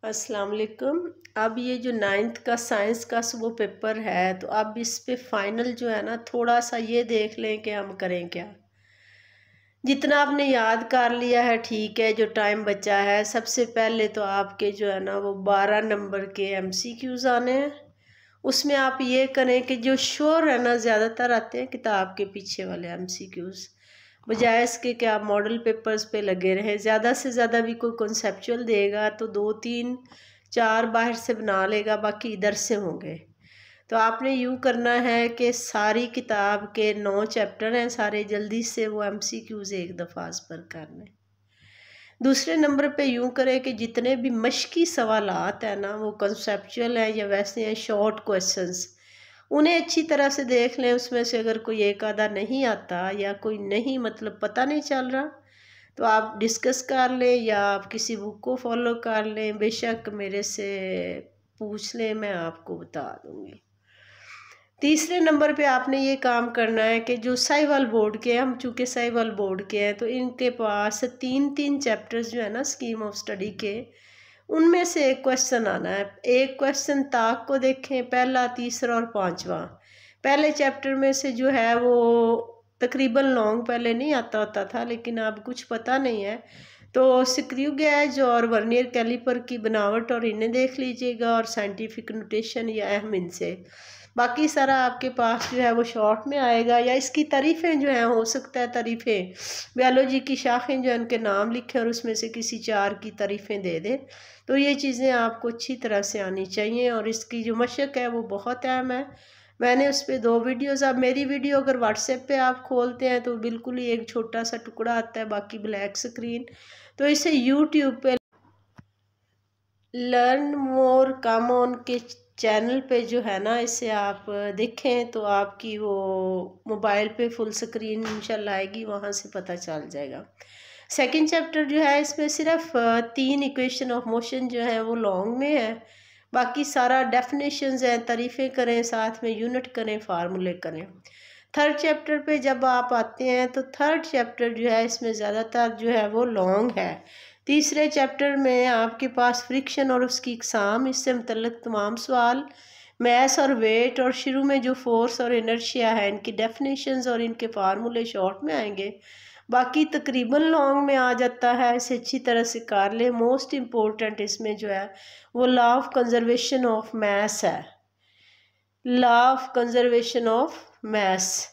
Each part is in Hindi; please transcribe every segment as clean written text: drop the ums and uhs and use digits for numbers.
अस्सलाम वालेकुम। अब ये जो 9th का साइंस का वो पेपर है, तो अब इस पे फाइनल जो है ना, थोड़ा सा ये देख लें कि हम करें क्या। जितना आपने याद कर लिया है ठीक है, जो टाइम बचा है सबसे पहले तो आपके जो है ना वो 12 नंबर के MCQs आने हैं। उसमें आप ये करें कि जो श्योर है ना, ज़्यादातर आते हैं किताब के पीछे वाले MCQs, बजाय इसके कि आप मॉडल पेपर्स पे लगे रहें। ज़्यादा से ज़्यादा भी कोई कॉन्सेप्चुअल देगा तो 2-3-4 बाहर से बना लेगा, बाकी इधर से होंगे। तो आपने यूँ करना है कि सारी किताब के 9 चैप्टर हैं, सारे जल्दी से वो MCQs एक दफ़ा पर करने। दूसरे नंबर पे यूँ करें कि जितने भी मश्की सवालात हैं ना, वो कॉन्सेप्चुअल हैं या वैसे हैं शॉर्ट क्वेश्चंस, उन्हें अच्छी तरह से देख लें। उसमें से अगर कोई एक आधा नहीं आता या कोई नहीं मतलब पता नहीं चल रहा, तो आप डिस्कस कर लें या आप किसी बुक को फॉलो कर लें। बेशक मेरे से पूछ लें, मैं आपको बता दूँगी। तीसरे नंबर पे आपने ये काम करना है कि जो साहिवाल बोर्ड के, हम चूँकि साहिवाल बोर्ड के हैं तो इनके पास 3-3 चैप्टर्स जो है ना स्कीम ऑफ स्टडी के, उनमें से एक क्वेश्चन आना है। एक क्वेश्चन ताक को देखें, पहला, तीसरा और पांचवा। पहले चैप्टर में से जो है वो तकरीबन लॉन्ग पहले नहीं आता होता था, लेकिन अब कुछ पता नहीं है, तो स्क्रू गेज और वर्नियर कैलिपर की बनावट और इन्हें देख लीजिएगा, और साइंटिफिक नोटेशन या अहम इनसे। बाकी सारा आपके पास जो है वो शॉर्ट में आएगा, या इसकी तारीफ़ें जो हैं, हो सकता है तारीफ़ें बायोलॉजी की शाखें जो है उनके नाम लिखें और उसमें से किसी 4 की तारीफ़ें दे दें। तो ये चीज़ें आपको अच्छी तरह से आनी चाहिए, और इसकी जो मशक है वो बहुत अहम है। मैंने उस पर 2 वीडियोज़, अब मेरी वीडियो अगर व्हाट्सएप पे आप खोलते हैं तो बिल्कुल ही एक छोटा सा टुकड़ा आता है, बाकी ब्लैक स्क्रीन। तो इसे यूट्यूब पे लर्न मोर कम ऑन के चैनल पे जो है ना, इसे आप देखें तो आपकी वो मोबाइल पे फुल स्क्रीन इंशाल्लाह आएगी, वहाँ से पता चल जाएगा। सेकंड चैप्टर जो है इसमें सिर्फ 3 इक्वेशन ऑफ मोशन जो है वो लॉन्ग में है, बाकी सारा डेफिनेशंस हैं, तारीफ़ें करें, साथ में यूनिट करें, फार्मूले करें। थर्ड चैप्टर पे जब आप आते हैं तो थर्ड चैप्टर जो है इसमें ज़्यादातर जो है वो लॉन्ग है। तीसरे चैप्टर में आपके पास फ्रिक्शन और उसकी इकसाम, इससे मुतल्लिक़ तमाम सवाल, मैस और वेट, और शुरू में जो फोर्स और इनर्शिया है इनकी डेफिनेशंस और इनके फार्मूले शॉर्ट में आएंगे। बाकी तकरीबन लॉन्ग में आ जाता है, इसे अच्छी तरह से कर ले। मोस्ट इम्पोर्टेंट इसमें जो है वो law of conservation of mass है, law of conservation of mass.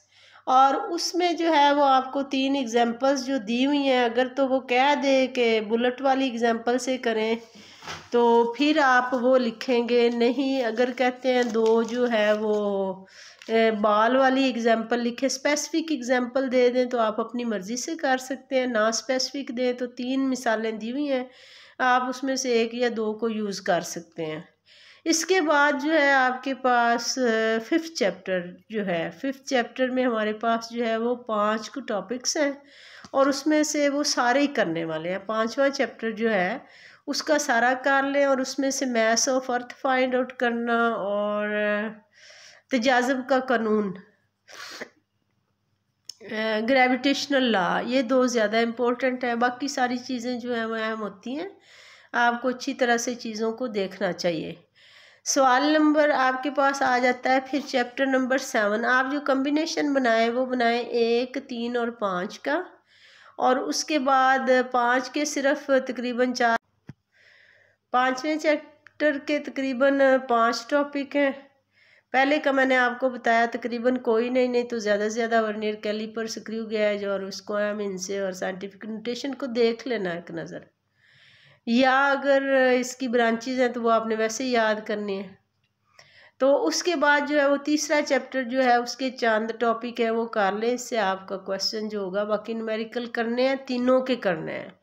और उसमें जो है वो आपको 3 एग्जांपल्स जो दी हुई हैं, अगर तो वो कह दे कि बुलेट वाली एग्जांपल से करें तो फिर आप वो लिखेंगे, नहीं अगर कहते हैं 2 जो है वो बाल वाली एग्जांपल लिखे, स्पेसिफिक एग्जांपल दे दें तो आप अपनी मर्ज़ी से कर सकते हैं, ना स्पेसिफिक दें तो 3 मिसालें दी हुई हैं, आप उसमें से 1 या 2 को यूज़ कर सकते हैं। इसके बाद जो है आपके पास 5th चैप्टर जो है, 5th चैप्टर में हमारे पास जो है वो 5 को टॉपिक्स हैं, और उसमें से वो सारे ही करने वाले हैं। 5वां चैप्टर जो है उसका सारा कर लें, और उसमें से mass of earth find out करना और तजाज़ुब का कानून, ग्रेविटेशनल लॉ, ये 2 ज़्यादा इम्पोर्टेंट है। बाकी सारी चीज़ें जो हैं वो अहम होती हैं, आपको अच्छी तरह से चीज़ों को देखना चाहिए। सवाल नंबर आपके पास आ जाता है फिर चैप्टर नंबर 7। आप जो कम्बिनेशन बनाए वो बनाए 1, 3 और 5 का, और उसके बाद 5 के सिर्फ तकरीबन 4, 5वें चैप्टर के तकरीबन 5 टॉपिक हैं। पहले का मैंने आपको बताया तकरीबन कोई नहीं तो ज़्यादा से ज़्यादा वर्नियर कैलिपर, स्क्रू गेज और उसको हम इनसे और साइंटिफिक नोटेशन को देख लेना एक नज़र, या अगर इसकी ब्रांचेज हैं तो वो आपने वैसे ही याद करनी है। तो उसके बाद जो है वो तीसरा चैप्टर जो है उसके चंद टॉपिक है वो कर लें, इससे आपका क्वेश्चन जो होगा, बाकी न्यूमेरिकल करने हैं, तीनों के करने हैं।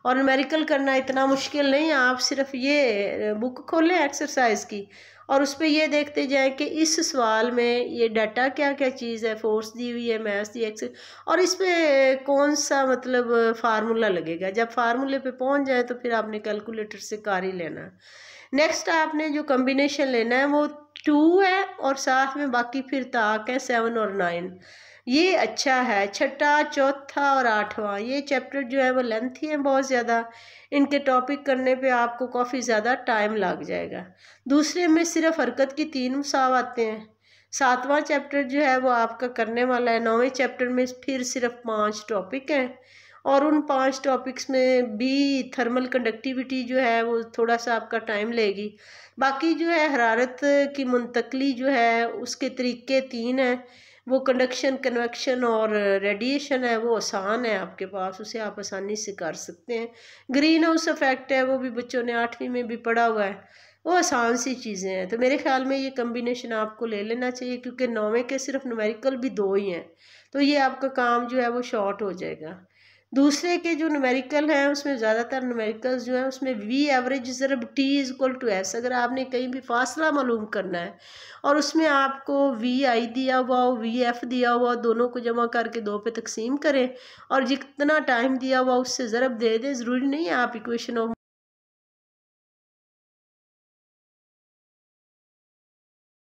और न्यूमेरिकल करना इतना मुश्किल नहीं है, आप सिर्फ ये बुक खोलें एक्सरसाइज की और उस पर ये देखते जाएं कि इस सवाल में ये डाटा क्या क्या चीज़ है, फोर्स दी हुई है, मैथ दी, एक्स, और इस पर कौन सा मतलब फार्मूला लगेगा। जब फार्मूले पे पहुंच जाए तो फिर आपने कैलकुलेटर से कर ही लेना। नेक्स्ट आपने जो कम्बिनेशन लेना है वो 2 है, और साथ में बाकी फिर ताक है 7 और 9। ये अच्छा है। छठा, चौथा और आठवां ये चैप्टर जो है वो लेंथी है बहुत ज़्यादा, इनके टॉपिक करने पे आपको काफ़ी ज़्यादा टाइम लग जाएगा। दूसरे में सिर्फ हरकत की 3 मसाव आते हैं। सातवां चैप्टर जो है वो आपका करने वाला है। 9वें चैप्टर में फिर सिर्फ 5 टॉपिक हैं और उन 5 टॉपिक्स में भी थर्मल कंडक्टिविटी जो है वो थोड़ा सा आपका टाइम लेगी। बाकी जो है हरारत की मुंतकली जो है उसके तरीके 3 हैं, वो कंडक्शन, कन्वेक्शन और रेडिएशन है, वो आसान है आपके पास, उसे आप आसानी से कर सकते हैं। ग्रीन हाउस इफेक्ट है वो भी बच्चों ने 8वीं में भी पढ़ा हुआ है, वो आसान सी चीज़ें हैं। तो मेरे ख्याल में ये कम्बिनेशन आपको ले लेना चाहिए, क्योंकि 9वें के सिर्फ न्यूमेरिकल भी 2 ही हैं, तो ये आपका काम जो है वो शॉर्ट हो जाएगा। दूसरे के जो न्यूमेरिकल हैं उसमें ज़्यादातर न्यूमेरिकल्स जो हैं उसमें वी एवरेज ज़रब T is equal to S, अगर आपने कहीं भी फासला मालूम करना है और उसमें आपको वी आई दिया हुआ हो, वी एफ दिया हुआ हो, दोनों को जमा करके 2 पे तकसीम करें और जितना टाइम दिया हुआ उससे ज़रब दे दें। ज़रूरी नहीं है आप इक्वेशन ऑफ